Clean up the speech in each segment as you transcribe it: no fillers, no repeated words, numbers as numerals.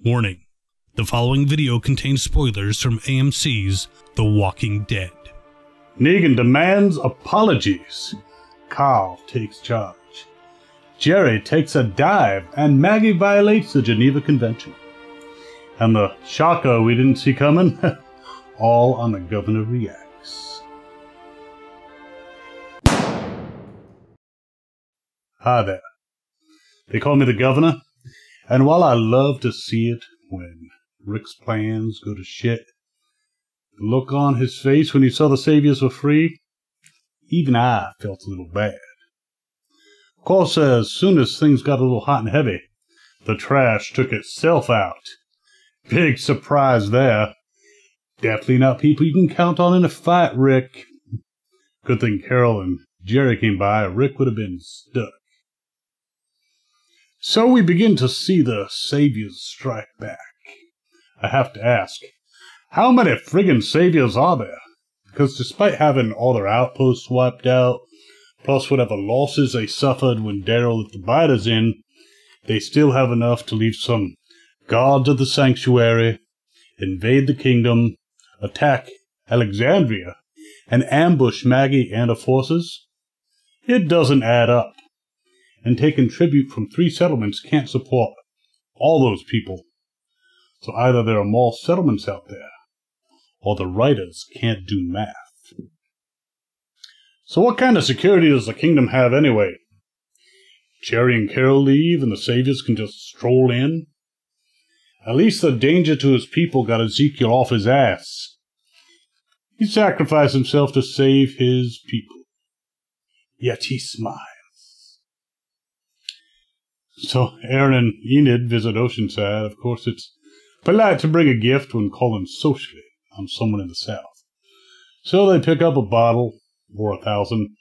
Warning: the following video contains spoilers from AMC's The Walking Dead. Negan demands apologies. Carl takes charge. Jerry takes a dive, and Maggie violates the Geneva Convention. And the shocker we didn't see coming, all on the Governor Reacts. Hi there. They call me the Governor, and while I love to see it when Rick's plans go to shit, the look on his face when he saw the Saviors were free, even I felt a little bad. Of course, as soon as things got a little hot and heavy, the trash took itself out. Big surprise there. Definitely not people you can count on in a fight, Rick. Good thing Carol and Jerry came by, Rick would have been stuck. So we begin to see the Saviors strike back. I have to ask, how many friggin' Saviors are there? Because despite having all their outposts wiped out, plus whatever losses they suffered when Daryl let the biters in, they still have enough to leave some guards of the sanctuary, invade the kingdom, attack Alexandria, and ambush Maggie and her forces. It doesn't add up. And taking tribute from 3 settlements can't support all those people. So either there are more settlements out there, or the writers can't do math. So what kind of security does the kingdom have anyway? Jerry and Carol leave and the Saviors can just stroll in? At least the danger to his people got Ezekiel off his ass. He sacrificed himself to save his people. Yet he smiles. So Aaron and Enid visit Oceanside. Of course, it's polite to bring a gift when calling socially on someone in the South. So they pick up a bottle, or 1,000.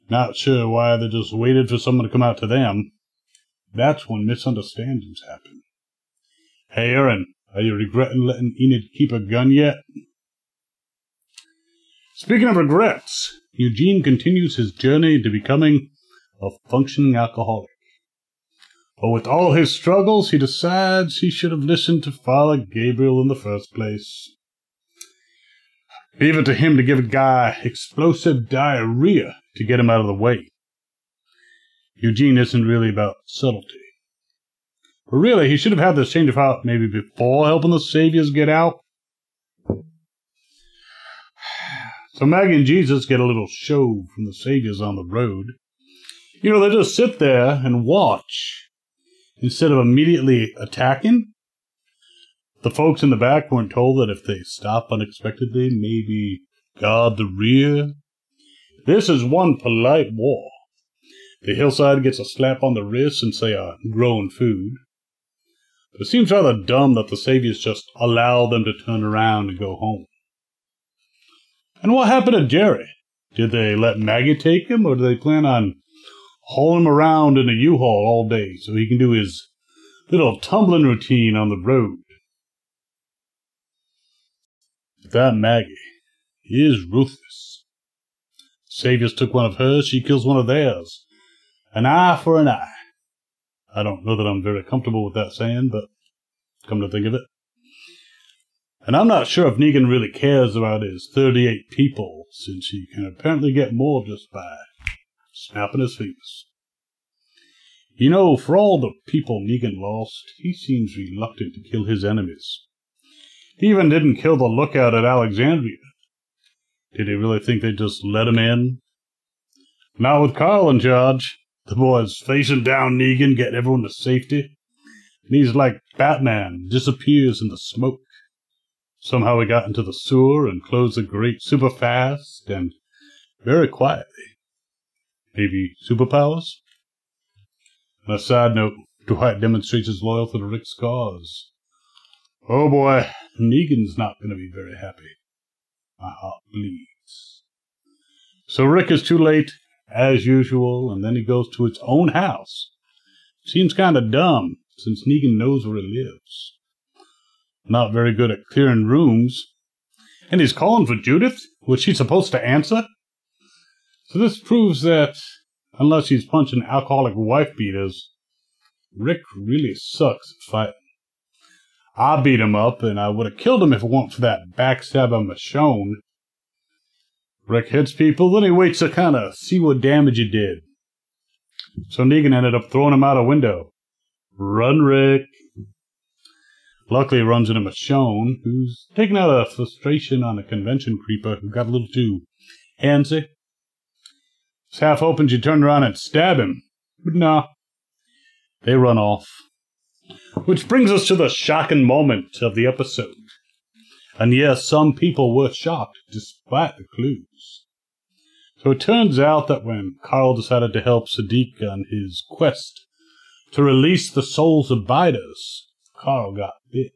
Not sure why they just waited for someone to come out to them. That's when misunderstandings happen. Hey Aaron, are you regretting letting Enid keep a gun yet? Speaking of regrets, Eugene continues his journey into becoming a functioning alcoholic. But with all his struggles, he decides he should have listened to Father Gabriel in the first place. Leave it to him to give a guy explosive diarrhea to get him out of the way. Eugene isn't really about subtlety. But really, he should have had this change of heart maybe before helping the Saviors get out. So Maggie and Jesus get a little show from the Saviors on the road. You know, they just sit there and watch instead of immediately attacking. The folks in the back weren't told that if they stop unexpectedly, maybe guard the rear. This is one polite war. The hillside gets a slap on the wrist and say growing food. But it seems rather dumb that the Saviors just allow them to turn around and go home. And what happened to Jerry? Did they let Maggie take him, or do they plan on hauling him around in a U-Haul all day so he can do his little tumbling routine on the road? That Maggie is ruthless. Saviors took one of hers, she kills one of theirs. An eye for an eye. I don't know that I'm very comfortable with that saying, but come to think of it. And I'm not sure if Negan really cares about his 38 people, since he can apparently get more just by snapping his fingers. You know, for all the people Negan lost, he seems reluctant to kill his enemies. He even didn't kill the lookout at Alexandria. Did he really think they'd just let him in? Not with Carl in charge. The boy's facing down Negan, getting everyone to safety. And he's like Batman, disappears in the smoke. Somehow he got into the sewer and closed the grate super fast and very quietly. Maybe superpowers? On a side note, Dwight demonstrates his loyalty to Rick's cause. Oh boy, Negan's not going to be very happy. My heart bleeds. So Rick is too late, as usual, and then he goes to its own house. Seems kind of dumb, since Negan knows where he lives. Not very good at clearing rooms. And he's calling for Judith, which she's supposed to answer. So this proves that, unless he's punching alcoholic wife beaters, Rick really sucks at fighting. I beat him up, and I would have killed him if it weren't for that backstab of Michonne. Rick hits people, then he waits to kind of see what damage he did. So Negan ended up throwing him out a window. Run, Rick. Luckily, he runs into Michonne, who's taking out a frustration on a convention creeper who got a little too handsy. It's half open, she turned around and stabbed him. But no, they run off. Which brings us to the shocking moment of the episode. And yes, some people were shocked despite the clues. So it turns out that when Carl decided to help Sadiq on his quest to release the souls of biters, Carl got bit.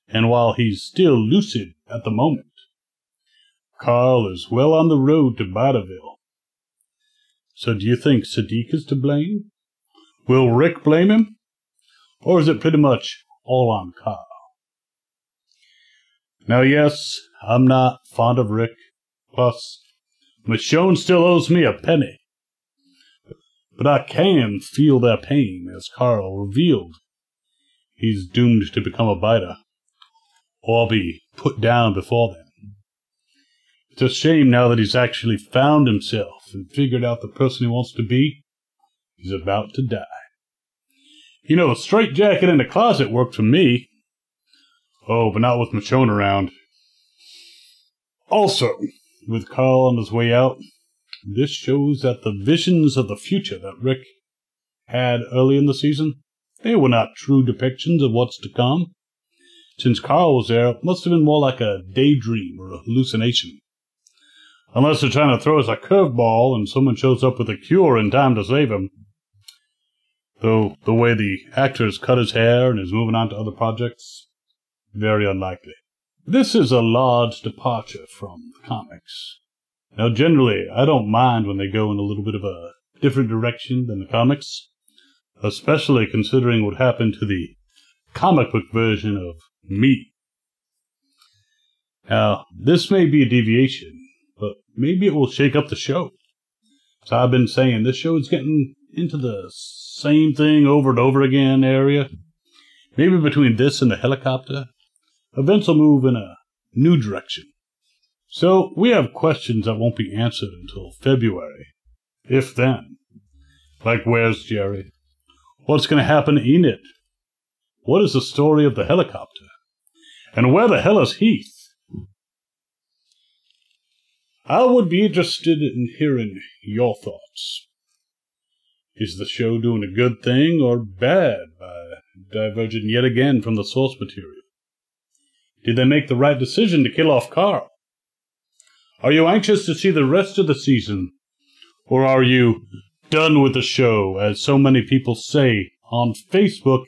And while he's still lucid at the moment, Carl is well on the road to Biterville. So do you think Sadiq is to blame? Will Rick blame him? Or is it pretty much all on Carl? Now yes, I'm not fond of Rick. Plus, Michonne still owes me a penny. But I can feel their pain as Carl revealed he's doomed to become a biter, or be put down before them. It's a shame now that he's actually found himself and figured out the person he wants to be. He's about to die. You know, a straitjacket in the closet worked for me. Oh, but not with Michonne around. Also, with Carl on his way out, this shows that the visions of the future that Rick had early in the season, they were not true depictions of what's to come. Since Carl was there, it must have been more like a daydream or a hallucination. Unless they're trying to throw us a curveball and someone shows up with a cure in time to save him. Though the way the actor has cut his hair and is moving on to other projects, very unlikely. This is a large departure from the comics. Now generally, I don't mind when they go in a little bit of a different direction than the comics, especially considering what happened to the comic book version of me. Now, this may be a deviation, but maybe it will shake up the show. So I've been saying, this show is getting into the same thing over and over again area. Maybe between this and the helicopter, events will move in a new direction. So we have questions that won't be answered until February, if then. Like, where's Jerry? What's going to happen to Enid? What is the story of the helicopter? And where the hell is Heath? I would be interested in hearing your thoughts. Is the show doing a good thing or bad by diverging yet again from the source material? Did they make the right decision to kill off Carl? Are you anxious to see the rest of the season? Or are you done with the show, as so many people say on Facebook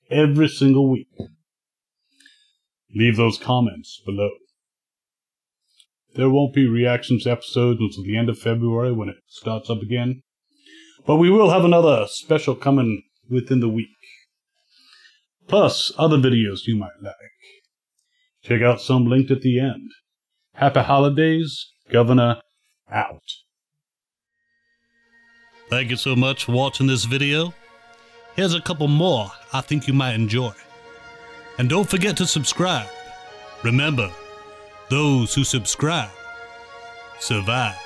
every single week? Leave those comments below. There won't be reactions episodes until the end of February when it starts up again. But we will have another special coming within the week. Plus, other videos you might like. Check out some linked at the end. Happy holidays, Governor out. Thank you so much for watching this video. Here's a couple more I think you might enjoy. And don't forget to subscribe. Remember, those who subscribe survive.